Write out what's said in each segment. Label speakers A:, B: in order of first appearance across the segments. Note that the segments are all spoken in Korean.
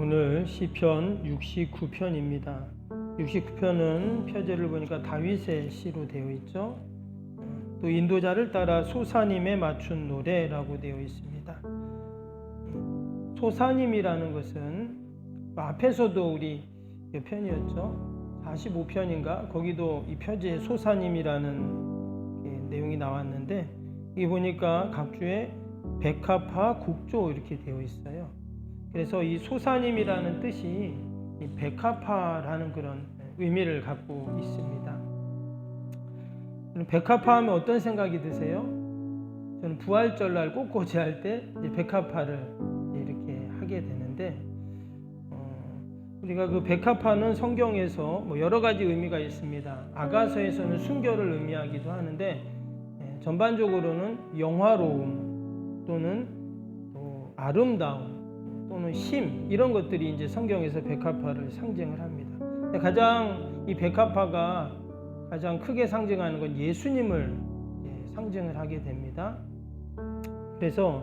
A: 오늘 시편 69편입니다. 69편은 표제를 보니까 다윗의 시로 되어 있죠. 또 인도자를 따라 소사님에 맞춘 노래라고 되어 있습니다. 소사님이라는 것은 앞에서도 우리 몇 편이었죠? 45편인가? 거기도 이 표제에 소사님이라는 내용이 나왔는데, 여기 보니까 각주에 백합화 국조 이렇게 되어 있어요. 그래서 이 소사님이라는 뜻이 이 백합화라는 그런 의미를 갖고 있습니다. 백합화 하면 어떤 생각이 드세요? 저는 부활절날 꽃꽂이 할 때 백합화를 이렇게 하게 되는데, 우리가 그 백합화는 성경에서 여러 가지 의미가 있습니다. 아가서에서는 순결을 의미하기도 하는데, 전반적으로는 영화로움 또는 또 아름다움 또는 심, 이런 것들이 이제 성경에서 백합화를 상징을 합니다. 가장 이 백합화가 가장 크게 상징하는 건 예수님을 상징을 하게 됩니다. 그래서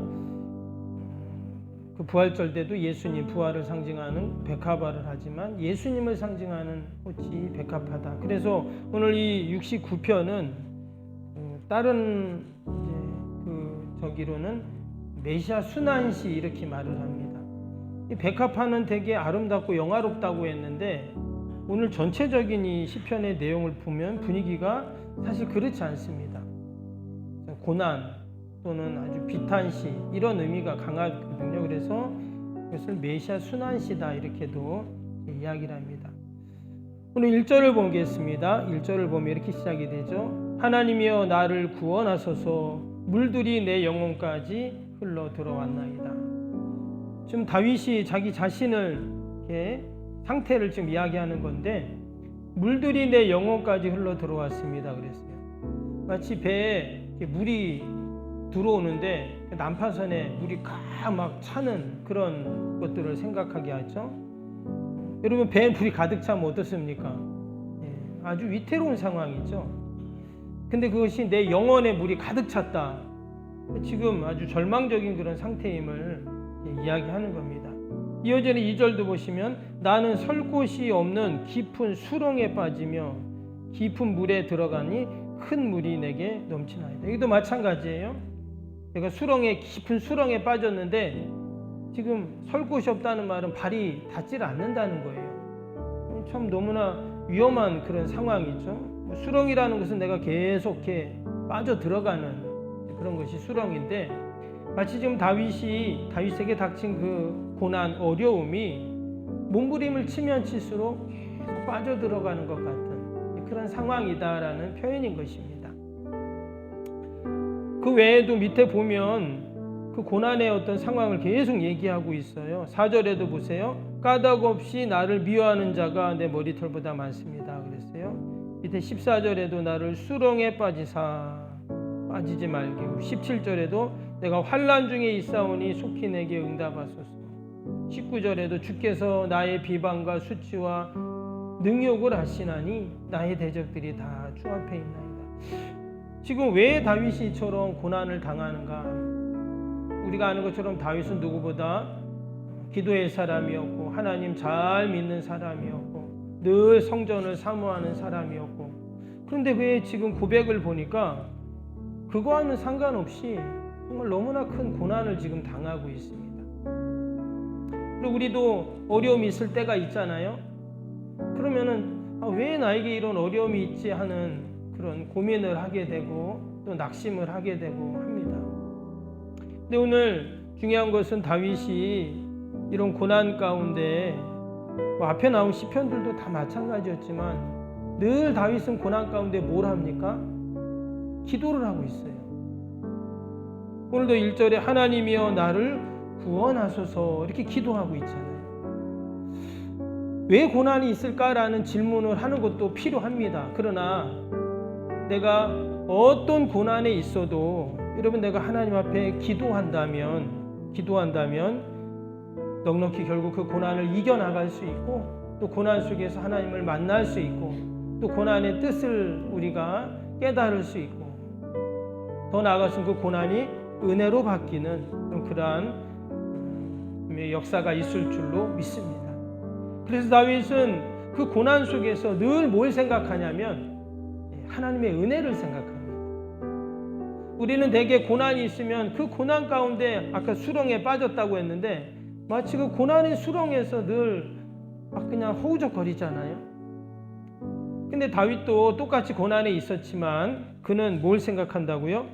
A: 그 부활절 때도 예수님 부활을 상징하는 백합화를 하지만 예수님을 상징하는 꽃이 백합화다. 그래서 오늘 이 69편은 다른 저기로는 메시아 순환시 이렇게 말을 합니다. 이 백합화는 되게 아름답고 영화롭다고 했는데, 오늘 전체적인 이 시편의 내용을 보면 분위기가 사실 그렇지 않습니다. 고난 또는 아주 비탄시, 이런 의미가 강하거든요. 그래서 이것을 메시아 순환시다 이렇게도 이야기를 합니다. 오늘 1절을 보겠습니다. 1절을 보면 이렇게 시작이 되죠. 하나님이여 나를 구원하소서, 물들이 내 영혼까지 흘러 들어왔나이다. 지금 다윗이 자기 자신을 상태를 지금 이야기하는 건데, 물들이 내 영혼까지 흘러 들어왔습니다 그랬어요. 마치 배에 물이 들어오는데 난파선에 물이 막 차는 그런 것들을 생각하게 하죠. 여러분, 배에 물이 가득 차면 어떻습니까? 아주 위태로운 상황이죠. 근데 그것이 내 영혼에 물이 가득 찼다, 지금 아주 절망적인 그런 상태임을 이야기하는 겁니다. 이어지는 2절도 보시면 나는 설 곳이 없는 깊은 수렁에 빠지며 깊은 물에 들어가니 큰 물이 내게 넘치나이다. 여기도 마찬가지예요. 내가 깊은 수렁에 빠졌는데 지금 설 곳이 없다는 말은 발이 닿질 않는다는 거예요. 참 너무나 위험한 그런 상황이죠. 수렁이라는 것은 내가 계속 빠져 들어가는 그런 것이 수렁인데, 마치 지금 다윗에게 닥친 그 고난, 어려움이 몸부림을 치면 칠수록 계속 빠져들어가는 것 같은 그런 상황이다라는 표현인 것입니다. 그 외에도 밑에 보면 그 고난의 어떤 상황을 계속 얘기하고 있어요. 4절에도 보세요. 까닭 없이 나를 미워하는 자가 내 머리털보다 많습니다 그랬어요. 밑에 14절에도 나를 수렁에 빠지지 말게. 17절에도 내가 환난 중에 있사오니 속히 내게 응답하소서. 19절에도 주께서 나의 비방과 수치와 능욕을 하시나니 나의 대적들이 다 주 앞에 있나이다. 지금 왜 다윗이 이처럼 고난을 당하는가? 우리가 아는 것처럼 다윗은 누구보다 기도의 사람이었고 하나님 잘 믿는 사람이었고 늘 성전을 사모하는 사람이었고, 그런데 왜 지금 고백을 보니까 그거와는 상관없이 정말 너무나 큰 고난을 지금 당하고 있습니다. 그리고 우리도 어려움이 있을 때가 있잖아요. 그러면은 왜 나에게 이런 어려움이 있지 하는 그런 고민을 하게 되고 또 낙심을 하게 되고 합니다. 근데 오늘 중요한 것은 다윗이 이런 고난 가운데, 앞에 나온 시편들도 다 마찬가지였지만 늘 다윗은 고난 가운데 뭘 합니까? 기도를 하고 있어요. 오늘도 1절에 하나님이여 나를 구원하소서 이렇게 기도하고 있잖아요. 왜 고난이 있을까라는 질문을 하는 것도 필요합니다. 그러나 내가 어떤 고난에 있어도 여러분, 내가 하나님 앞에 기도한다면 넉넉히 결국 그 고난을 이겨나갈 수 있고, 또 고난 속에서 하나님을 만날 수 있고, 또 고난의 뜻을 우리가 깨달을 수 있고, 더 나아가서 그 고난이 은혜로 바뀌는 그러한 분명히 역사가 있을 줄로 믿습니다. 그래서 다윗은 그 고난 속에서 늘 뭘 생각하냐면 하나님의 은혜를 생각합니다. 우리는 대개 고난이 있으면 그 고난 가운데 아까 수렁에 빠졌다고 했는데 마치 그 고난의 수렁에서 늘 막 그냥 허우적거리잖아요. 근데 다윗도 똑같이 고난에 있었지만 그는 뭘 생각한다고요?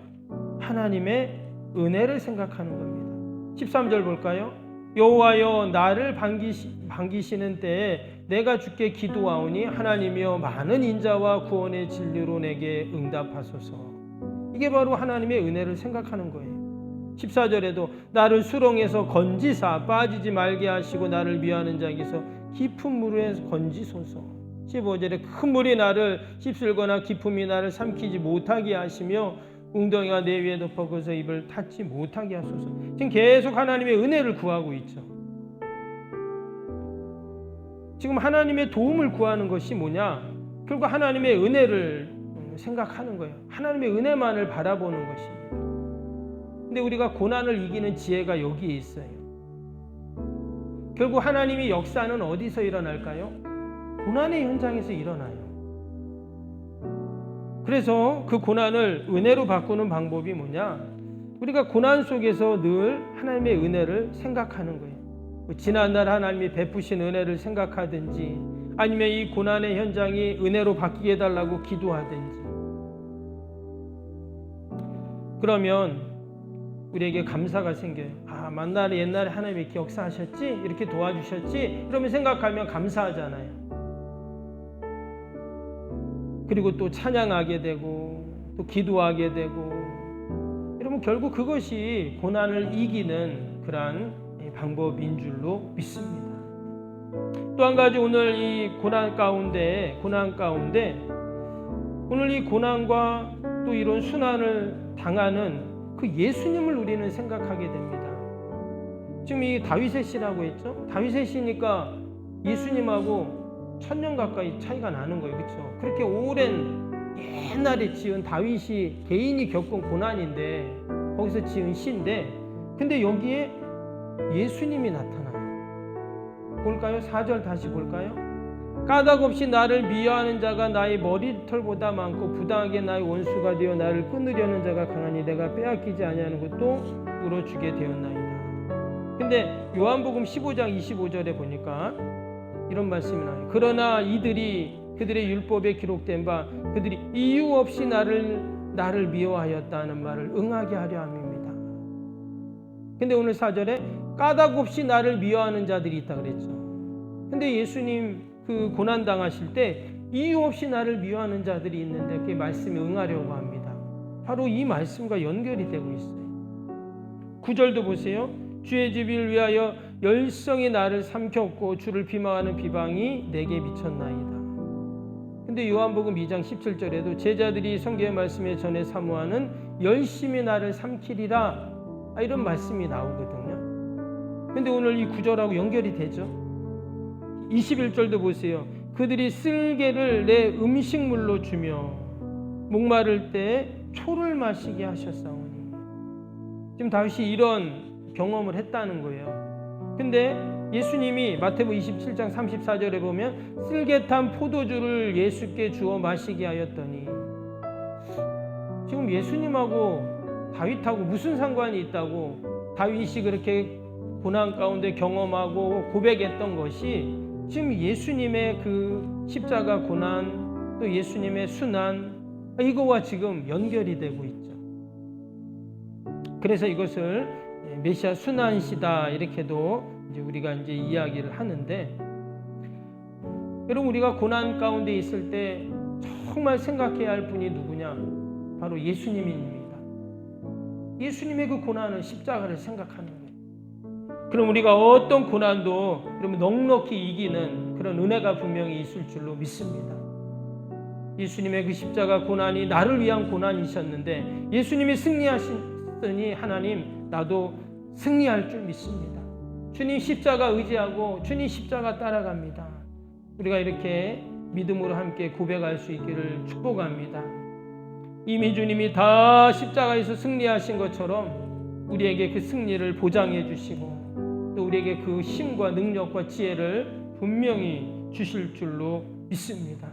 A: 하나님의 은혜를 생각하는 겁니다. 13절 볼까요? 여호와여 나를 반기시는 때에 내가 주께 기도하오니 하나님이여 많은 인자와 구원의 진리로 내게 응답하소서. 이게 바로 하나님의 은혜를 생각하는 거예요. 14절에도 나를 수렁에서 건지사 빠지지 말게 하시고 나를 미워하는 자에게서 깊은 물에 건지소서. 15절에 큰 물이 나를 휩쓸거나 깊음이 나를 삼키지 못하게 하시며 웅덩이가 내 위에 덮어 거기서 입을 닫지 못하게 하소서. 지금 계속 하나님의 은혜를 구하고 있죠. 지금 하나님의 도움을 구하는 것이 뭐냐? 결국 하나님의 은혜를 생각하는 거예요. 하나님의 은혜만을 바라보는 것입니다. 근데 우리가 고난을 이기는 지혜가 여기에 있어요. 결국 하나님이 역사는 어디서 일어날까요? 고난의 현장에서 일어나요. 그래서 그 고난을 은혜로 바꾸는 방법이 뭐냐? 우리가 고난 속에서 늘 하나님의 은혜를 생각하는 거예요. 지난날 하나님이 베푸신 은혜를 생각하든지 아니면 이 고난의 현장이 은혜로 바뀌게 해달라고 기도하든지, 그러면 우리에게 감사가 생겨요. 만날에 옛날에 하나님이 이렇게 역사하셨지? 이렇게 도와주셨지? 그러면 생각하면 감사하잖아요. 그리고 또 찬양하게 되고 또 기도하게 되고, 여러분 결국 그것이 고난을 이기는 그러한 방법인 줄로 믿습니다. 또 한 가지 오늘 이 고난 가운데 오늘 이 고난과 또 이런 순환을 당하는 그 예수님을 우리는 생각하게 됩니다. 지금 이 다윗의 시라고 했죠? 다윗의 시니까 예수님하고 1000년 가까이 차이가 나는 거예요. 그렇죠? 그렇게 오랜 옛날에 지은 다윗이 개인이 겪은 고난인데 거기서 지은 시인데, 근데 여기에 예수님이 나타나요. 볼까요? 4절 다시 볼까요? 까닭없이 나를 미워하는 자가 나의 머리털보다 많고 부당하게 나의 원수가 되어 나를 끊으려는 자가 강하니 내가 빼앗기지 아니하는 것도 물어주게 되었나이다. 근데 요한복음 15장 25절에 보니까 이런 말씀이 나와요. 그러나 이들이 그들의 율법에 기록된 바 그들이 이유 없이 나를 미워하였다는 말을 응하게 하려 함입니다. 근데 오늘 4절에 까닭 없이 나를 미워하는 자들이 있다 그랬죠. 근데 예수님 그 고난 당하실 때 이유 없이 나를 미워하는 자들이 있는데 그 말씀에 응하려고 합니다. 바로 이 말씀과 연결이 되고 있어요. 9절도 보세요. 주의 집을 위하여 열성이 나를 삼켰고 주를 비방하는 비방이 내게 미쳤나이다. 근데 요한복음 2장 17절에도 제자들이 성경의 말씀에 전해 사모하는 열심히 나를 삼키리라, 이런 말씀이 나오거든요. 근데 오늘 이 9절하고 연결이 되죠. 21절도 보세요. 그들이 쓸개를 내 음식물로 주며 목마를 때 초를 마시게 하셨사오니. 지금 다윗이 이런 경험을 했다는 거예요. 근데 예수님이 마태복음 27장 34절에 보면 쓸개탄 포도주를 예수께 주어 마시게 하였더니, 지금 예수님하고 다윗하고 무슨 상관이 있다고 다윗이 그렇게 고난 가운데 경험하고 고백했던 것이 지금 예수님의 그 십자가 고난 또 예수님의 순환, 이거와 지금 연결이 되고 있죠. 그래서 이것을 메시아 순환시다 이렇게도 이제 우리가 이제 이야기를 하는데, 여러분 우리가 고난 가운데 있을 때 정말 생각해야 할 분이 누구냐? 바로 예수님입니다. 예수님의 그 고난은 십자가를 생각하는 거예요. 그럼 우리가 어떤 고난도 그러면 넉넉히 이기는 그런 은혜가 분명히 있을 줄로 믿습니다. 예수님의 그 십자가 고난이 나를 위한 고난이셨는데 예수님이 승리하시더니 하나님 나도 승리할 줄 믿습니다. 주님 십자가 의지하고 주님 십자가 따라갑니다. 우리가 이렇게 믿음으로 함께 고백할 수 있기를 축복합니다. 이미 주님이 다 십자가에서 승리하신 것처럼 우리에게 그 승리를 보장해 주시고 또 우리에게 그 힘과 능력과 지혜를 분명히 주실 줄로 믿습니다.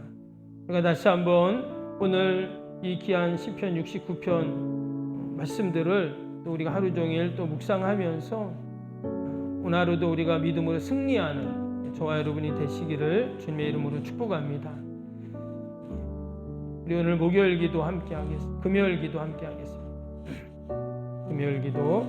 A: 우리가 다시 한번 오늘 이 귀한 시편 69편 말씀들을 또 우리가 하루 종일 또 묵상하면서 오늘 하루도 우리가 믿음으로 승리하는 저와 여러분이 되시기를 주님의 이름으로 축복합니다. 우리 오늘 목요일 기도 함께 하겠습니다. 금요일 기도 함께 하겠습니다. 금요일 기도.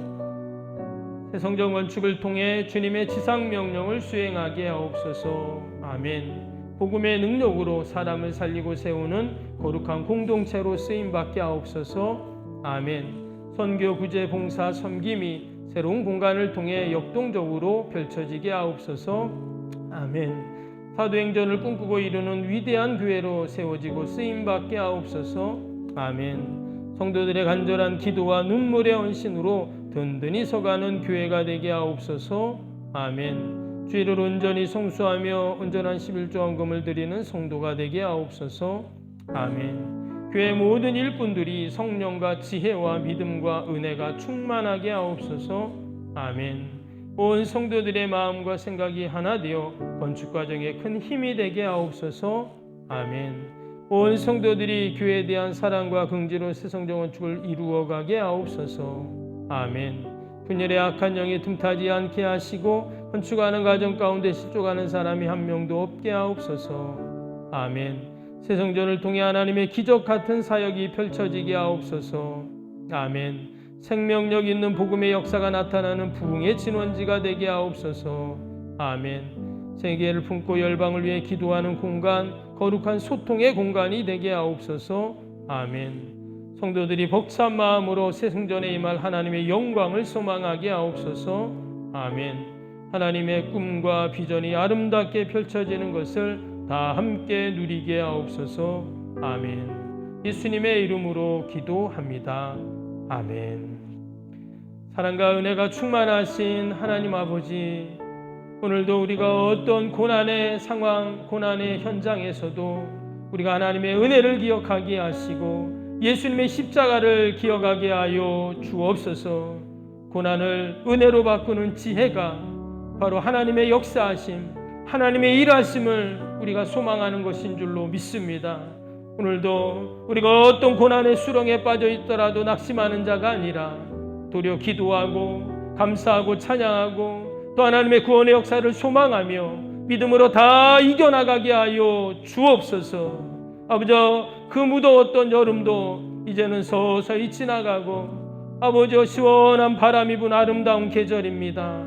A: 새 성전 건축을 통해 주님의 지상 명령을 수행하게 하옵소서. 아멘. 복음의 능력으로 사람을 살리고 세우는 거룩한 공동체로 쓰임받게 하옵소서. 아멘. 선교, 구제, 봉사, 섬김이 새로운 공간을 통해 역동적으로 펼쳐지게 하옵소서. 아멘. 사도행전을 꿈꾸고 이루는 위대한 교회로 세워지고 쓰임받게 하옵소서. 아멘. 성도들의 간절한 기도와 눈물의 헌신으로 든든히 서가는 교회가 되게 하옵소서. 아멘. 주의를 온전히 성수하며 온전한 11조헌금을 드리는 성도가 되게 하옵소서. 아멘. 교회 모든 일꾼들이 성령과 지혜와 믿음과 은혜가 충만하게 하옵소서. 아멘. 온 성도들의 마음과 생각이 하나 되어 건축 과정에 큰 힘이 되게 하옵소서. 아멘. 온 성도들이 교회에 대한 사랑과 긍지로 새 성전 건축을 이루어가게 하옵소서. 아멘. 분열의 악한 영이 틈타지 않게 하시고 건축하는 과정 가운데 실족하는 사람이 한 명도 없게 하옵소서. 아멘. 새 성전을 통해 하나님의 기적 같은 사역이 펼쳐지게 하옵소서. 아멘. 생명력 있는 복음의 역사가 나타나는 부흥의 진원지가 되게 하옵소서. 아멘. 세계를 품고 열방을 위해 기도하는 공간, 거룩한 소통의 공간이 되게 하옵소서. 아멘. 성도들이 벅찬 마음으로 새 성전에 임할 하나님의 영광을 소망하게 하옵소서. 아멘. 하나님의 꿈과 비전이 아름답게 펼쳐지는 것을 다 함께 누리게 하옵소서. 아멘. 예수님의 이름으로 기도합니다. 아멘. 사랑과 은혜가 충만하신 하나님 아버지, 오늘도 우리가 어떤 고난의 상황, 고난의 현장에서도 우리가 하나님의 은혜를 기억하게 하시고 예수님의 십자가를 기억하게 하여 주옵소서. 고난을 은혜로 바꾸는 지혜가 바로 하나님의 역사하심, 하나님의 일하심을 우리가 소망하는 것인 줄로 믿습니다. 오늘도 우리가 어떤 고난의 수렁에 빠져 있더라도 낙심하는 자가 아니라 도리어 기도하고 감사하고 찬양하고 또 하나님의 구원의 역사를 소망하며 믿음으로 다 이겨나가게 하여 주옵소서. 아버지, 그 무더웠던 여름도 이제는 서서히 지나가고 아버지, 시원한 바람이 부는 아름다운 계절입니다.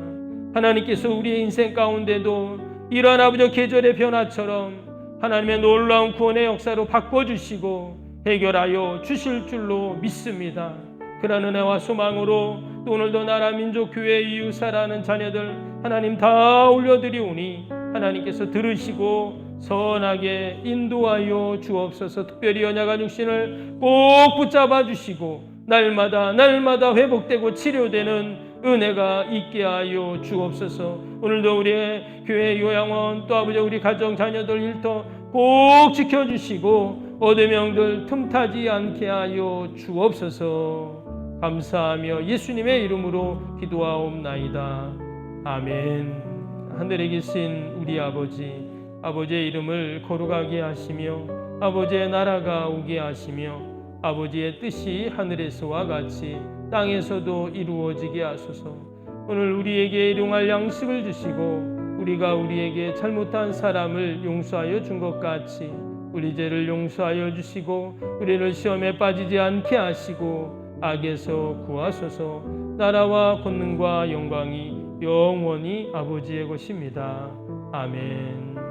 A: 하나님께서 우리의 인생 가운데도 이러한 아버지 계절의 변화처럼 하나님의 놀라운 구원의 역사로 바꿔주시고 해결하여 주실 줄로 믿습니다. 그러한 은혜와 소망으로 또 오늘도 나라 민족 교회 이웃 사랑하는 자녀들 하나님 다 올려드리오니 하나님께서 들으시고 선하게 인도하여 주옵소서. 특별히 연약한 육신을 꼭 붙잡아 주시고 날마다 회복되고 치료되는 은혜가 있게 하여 주옵소서. 오늘도 우리의 교회 요양원 또 아버지 우리 가정 자녀들 일터 꼭 지켜주시고 어드명들 틈타지 않게 하여 주옵소서. 감사하며 예수님의 이름으로 기도하옵나이다. 아멘. 하늘에 계신 우리 아버지, 아버지의 이름을 거룩하게 하시며 아버지의 나라가 오게 하시며 아버지의 뜻이 하늘에서와 같이 땅에서도 이루어지게 하소서. 오늘 우리에게 일용할 양식을 주시고 우리가 우리에게 잘못한 사람을 용서하여 준 것 같이 우리 죄를 용서하여 주시고 우리를 시험에 빠지지 않게 하시고 악에서 구하소서. 나라와 권능과 영광이 영원히 아버지의 것입니다. 아멘.